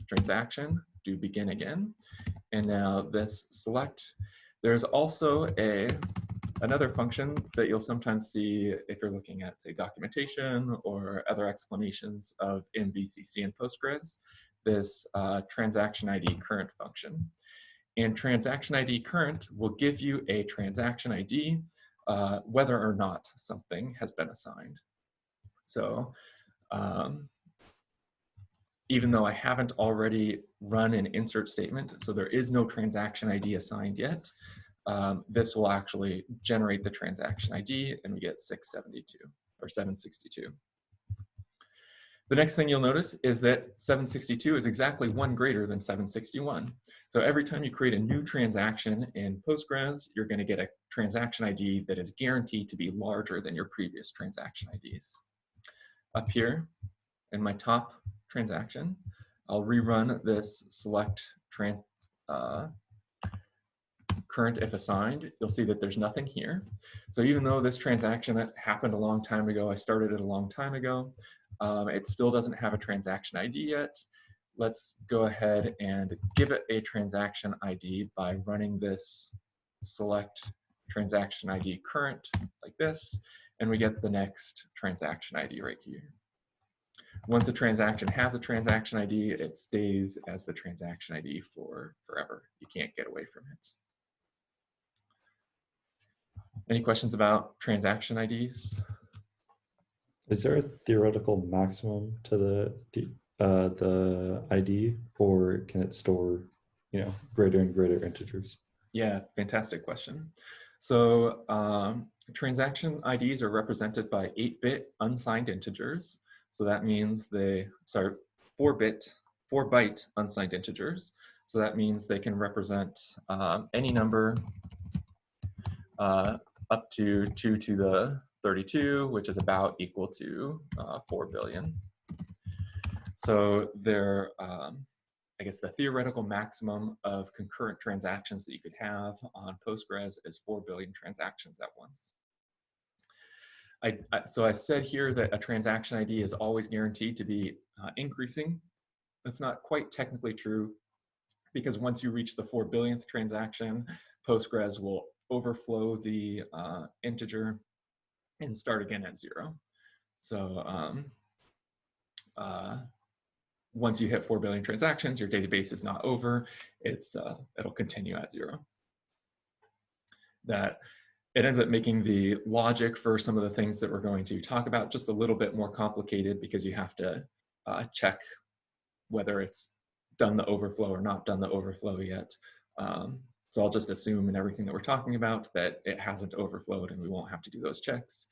S1: transaction, do begin again. And now this select, there's also another function that you'll sometimes see if you're looking at, say, documentation or other explanations of MVCC and Postgres, this transaction ID current function. And transaction ID current will give you a transaction ID whether or not something has been assigned. So even though I haven't already run an insert statement, so there is no transaction ID assigned yet, this will actually generate the transaction ID, and we get 672 or 762. The next thing you'll notice is that 762 is exactly 1 greater than 761. So every time you create a new transaction in Postgres, you're going to get a transaction ID that is guaranteed to be larger than your previous transaction IDs. Up here in my top transaction, I'll rerun this select current if assigned. You'll see that there's nothing here. So even though this transaction happened a long time ago, I started it a long time ago, it still doesn't have a transaction ID yet. Let's go ahead and give it a transaction ID by running this select transaction ID current like this, and we get the next transaction ID right here. Once a transaction has a transaction ID, it stays as the transaction ID for forever. You can't get away from it. Any questions about transaction IDs?
S5: Is there a theoretical maximum to the ID, or can it store, greater and greater integers?
S1: Yeah, fantastic question. So transaction IDs are represented by 8-bit unsigned integers. So that means 4-byte unsigned integers. So that means they can represent any number up to 2 to the 32, which is about equal to 4 billion. So they're, I guess the theoretical maximum of concurrent transactions that you could have on Postgres is 4 billion transactions at once. So I said here that a transaction ID is always guaranteed to be increasing. That's not quite technically true, because once you reach the 4 billionth transaction, Postgres will overflow the integer and start again at 0. So once you hit 4 billion transactions, your database is not over. It'll continue at 0. That it ends up making the logic for some of the things that we're going to talk about just a little bit more complicated, because you have to check whether it's done the overflow or not done the overflow yet. So I'll just assume in everything that we're talking about that it hasn't overflowed and we won't have to do those checks.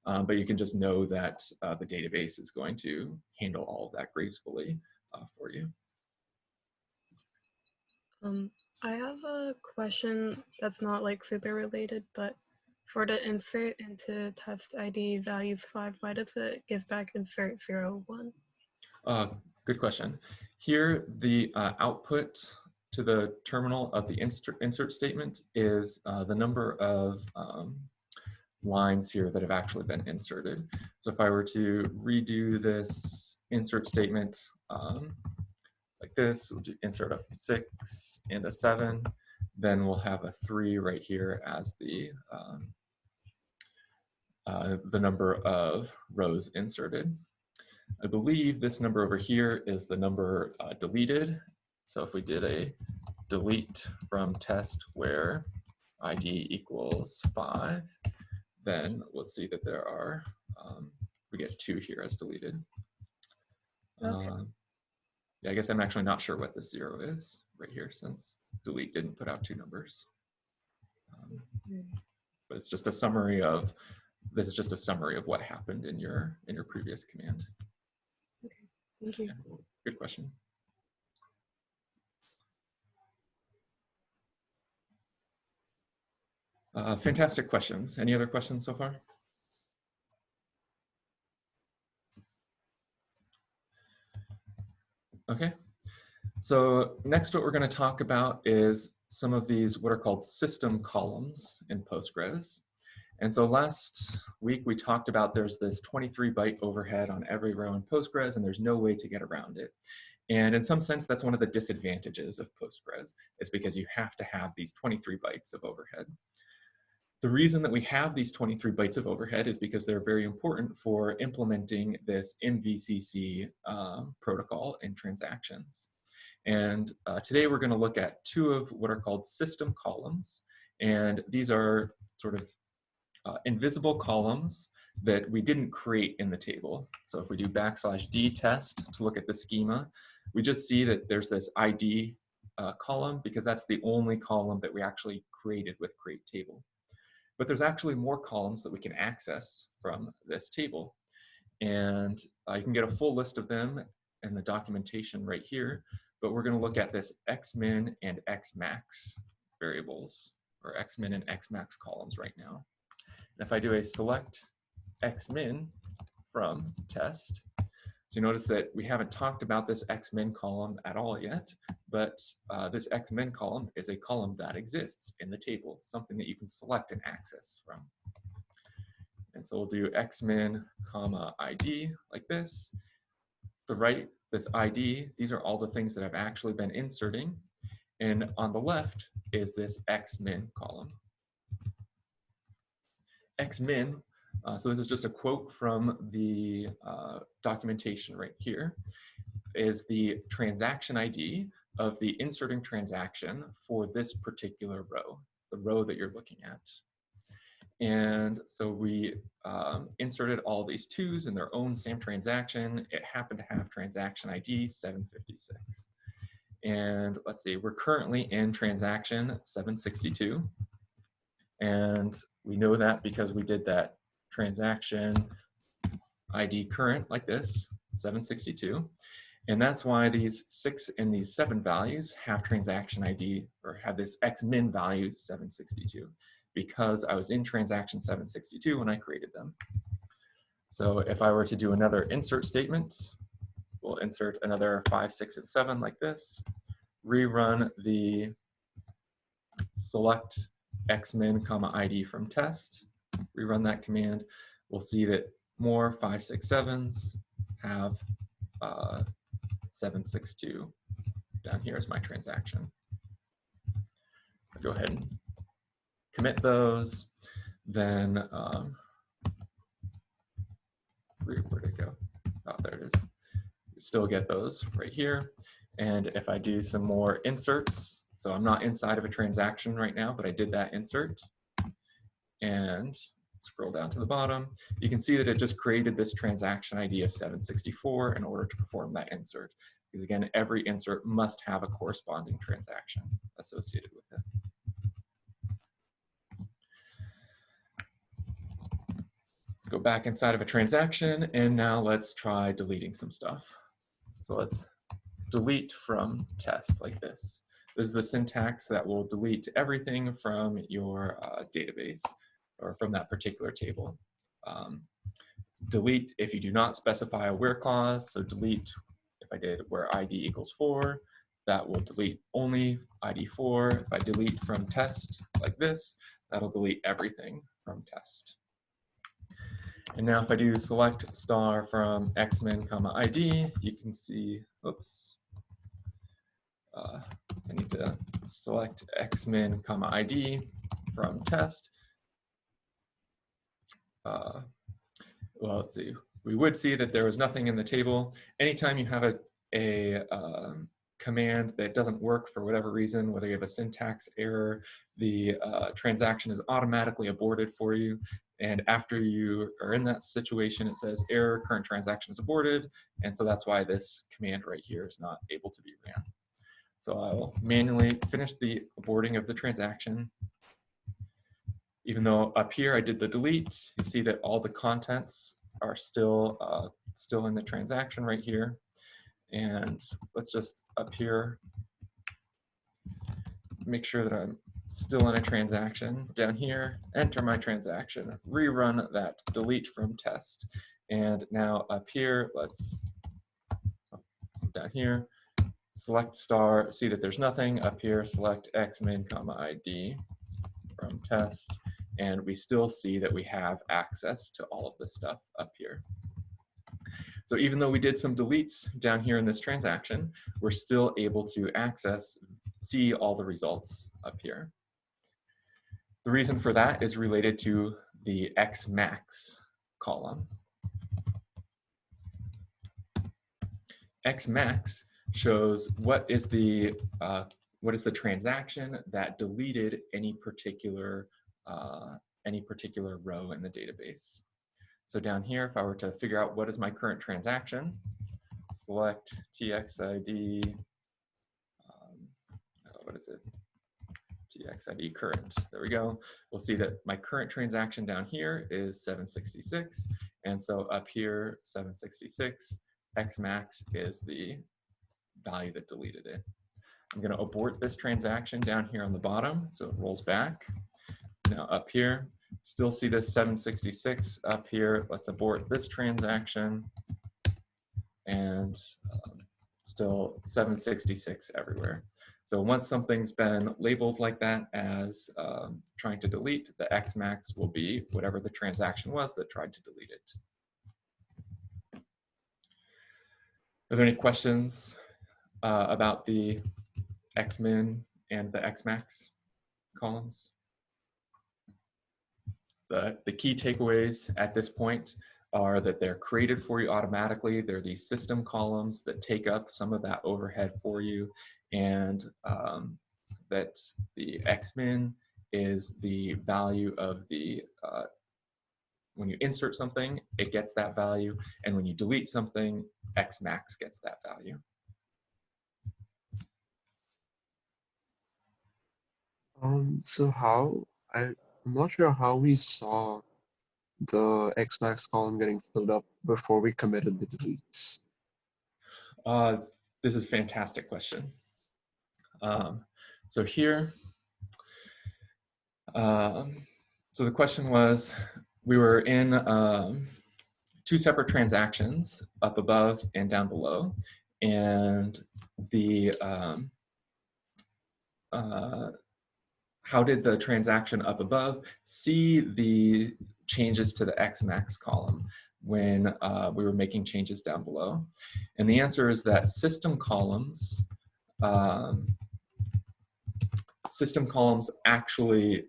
S1: But you can just know that the database is going to handle all of that gracefully for you.
S6: I have a question that's not like super related, but for the insert into test ID values 5, why does it give back insert 0, 1?
S1: Good question. Here, the output to the terminal of the insert statement is the number of lines here that have actually been inserted. So if I were to redo this insert statement like this, we'll do insert a 6 and a 7, then we'll have a 3 right here as the number of rows inserted. I believe this number over here is the number deleted. So if we did a delete from test where ID equals 5, then let's see that there are, we get 2 here as deleted.
S6: Okay.
S1: Yeah, I guess I'm actually not sure what this 0 is. right here, since delete didn't put out two numbers. But it's just a summary of, this is just a summary of what happened in your previous command.
S6: Okay, thank you.
S1: Yeah, good question. Fantastic questions. Any other questions so far? Okay. So next what we're going to talk about is some of these what are called system columns in Postgres. And so last week we talked about there's this 23 byte overhead on every row in Postgres, and there's no way to get around it. And in some sense, that's one of the disadvantages of Postgres. It's because you have to have these 23 bytes of overhead. The reason that we have these 23 bytes of overhead is because they're very important for implementing this MVCC protocol in transactions. And today we're going to look at two of what are called system columns. And these are sort of invisible columns that we didn't create in the table. So if we do \d test to look at the schema, we just see that there's this ID column because that's the only column that we actually created with create table. But there's actually more columns that we can access from this table. And you can get a full list of them in the documentation right here, but we're going to look at this xmin and xmax variables, or xmin and xmax columns right now. And if I do a select xmin from test, you notice that we haven't talked about this xmin column at all yet, but this xmin column is a column that exists in the table, something that you can select and access from. And so we'll do xmin comma ID like this. The right, this ID, these are all the things that I've actually been inserting. And on the left is this xmin column. Xmin, so this is just a quote from the documentation right here, is the transaction ID of the inserting transaction for this particular row, the row that you're looking at. And so we inserted all these twos in their own same transaction. It happened to have transaction ID 756. And let's see, we're currently in transaction 762. And we know that because we did that transaction ID current like this, 762. And that's why these 6 and these 7 values have transaction ID, or have this xmin value 762, because I was in transaction 762 when I created them. So if I were to do another insert statement, we'll insert another 5, 6, and 7 like this, rerun the select xmin comma ID from test, rerun that command, we'll see that more 5, 6, 7s have 762 down here as my transaction. I'll go ahead and commit those, then where'd it go? Oh, there it is. You still get those right here. And if I do some more inserts, so I'm not inside of a transaction right now, but I did that insert, and scroll down to the bottom, you can see that it just created this transaction ID of 764 in order to perform that insert. Because again, every insert must have a corresponding transaction associated with it. Let's go back inside of a transaction, and now let's try deleting some stuff. So let's delete from test like this. This is the syntax that will delete everything from your database or from that particular table. Delete if you do not specify a where clause. So delete, if I did where ID equals 4, that will delete only ID 4. If I delete from test like this, that'll delete everything from test. And now if I do select star from xmin comma ID, you can see, oops, I need to select xmin comma ID from test. Well, let's see. We would see that there was nothing in the table. Anytime you have a command that doesn't work for whatever reason, whether you have a syntax error, the transaction is automatically aborted for you. And after you are in that situation, it says error, current transaction is aborted. And so that's why this command right here is not able to be ran. So I will manually finish the aborting of the transaction. Even though up here I did the delete, you see that all the contents are still in the transaction right here. And let's just up here make sure that I'm still in a transaction. Down here, enter my transaction, rerun that delete from test. And now up here, let's, down here, select star, see that there's nothing. Up here, select xmin, ID from test. And we still see that we have access to all of this stuff up here. So even though we did some deletes down here in this transaction, we're still able to see all the results up here. The reason for that is related to the xmax column. Xmax shows what is the transaction that deleted any particular row in the database. So down here, if I were to figure out what is my current transaction, select txid, what is it? txid current, there we go. We'll see that my current transaction down here is 766. And so up here, 766, xmax is the value that deleted it. I'm gonna abort this transaction down here on the bottom, so it rolls back. Now up here, still see this 766 up here. Let's abort this transaction, and still 766 everywhere. So once something's been labeled like that as trying to delete, the xmax will be whatever the transaction was that tried to delete it. Are there any questions about the xmin and the xmax columns? The key takeaways at this point are that they're created for you automatically. They're these system columns that take up some of that overhead for you, and that the xmin is the value of the, when you insert something, it gets that value, and when you delete something, xmax gets that value.
S3: So I'm not sure how we saw the xmax column getting filled up before we committed the deletes.
S1: This is a fantastic question. So here, so the question was, we were in two separate transactions, up above and down below, and the how did the transaction up above see the changes to the xmax column when we were making changes down below? And the answer is that system columns actually,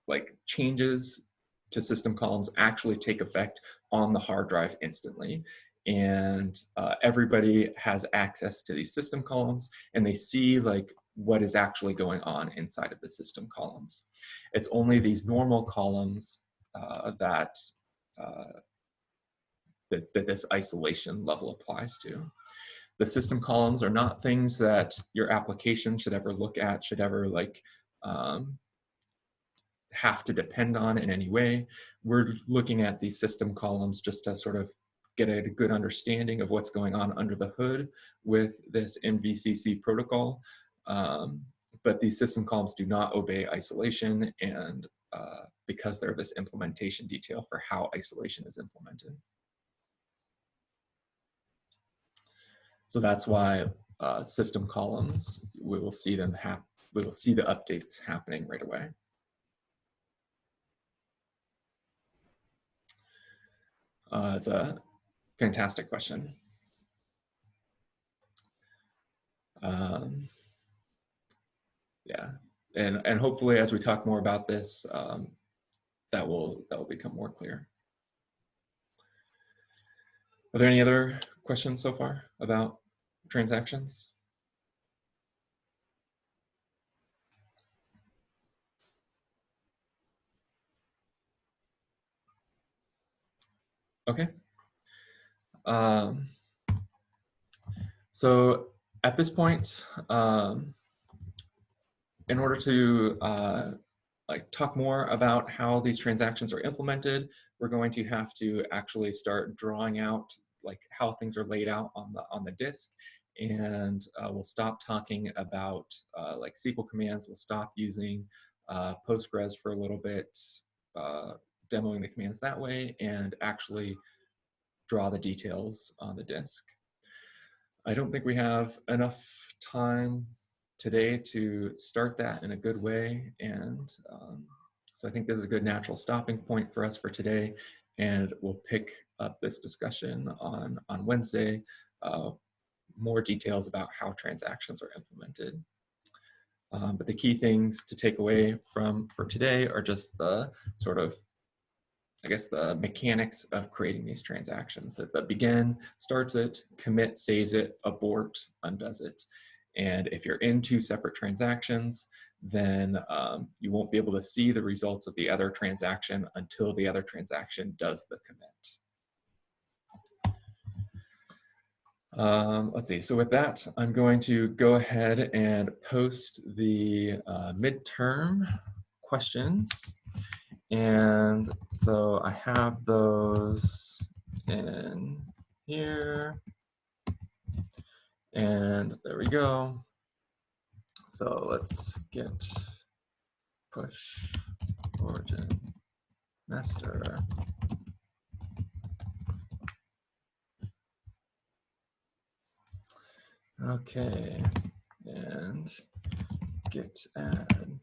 S1: like, changes to system columns actually take effect on the hard drive instantly. And everybody has access to these system columns, and they see like what is actually going on inside of the system columns. It's only these normal columns that this isolation level applies to. The system columns are not things that your application should ever look at, should ever like have to depend on in any way. We're looking at these system columns just to sort of get a good understanding of what's going on under the hood with this MVCC protocol. But these system columns do not obey isolation, and because they're this implementation detail for how isolation is implemented. So that's why system columns, we will see the updates happening right away. It's a fantastic question. Yeah, and hopefully as we talk more about this, that will become more clear. Are there any other questions so far about transactions? Okay. So at this point, in order to like talk more about how these transactions are implemented, we're going to have to actually start drawing out like how things are laid out on the disk, and we'll stop talking about like SQL commands. We'll stop using Postgres for a little bit, demoing the commands that way, and actually draw the details on the disk. I don't think we have enough time today to start that in a good way, and so I think this is a good natural stopping point for us for today, and we'll pick up this discussion on Wednesday, more details about how transactions are implemented. But the key things to take away for today are just the sort of, I guess, the mechanics of creating these transactions. That the begin starts it, commit saves it, abort undoes it. And if you're in two separate transactions, then you won't be able to see the results of the other transaction until the other transaction does the commit. Let's see, so with that, I'm going to go ahead and post the midterm questions. And so I have those in here, and there we go. So let's get push origin master. Okay, and git add.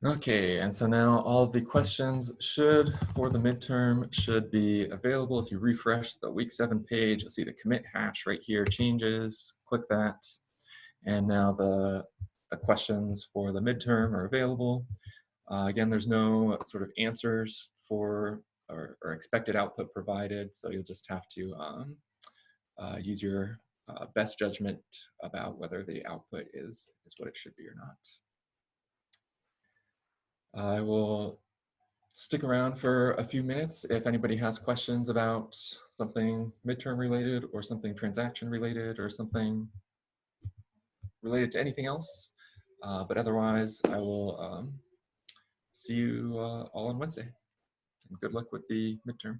S1: Okay, and so now all of the questions for the midterm should be available. If you refresh the week 7 page, you'll see the commit hash right here changes. Click that, and now the questions for the midterm are available. Again, there's no sort of answers for or expected output provided, so you'll just have to use your best judgment about whether the output is what it should be or not. I will stick around for a few minutes if anybody has questions about something midterm related or something transaction related or something related to anything else. But otherwise, I will see you all on Wednesday. And good luck with the midterm.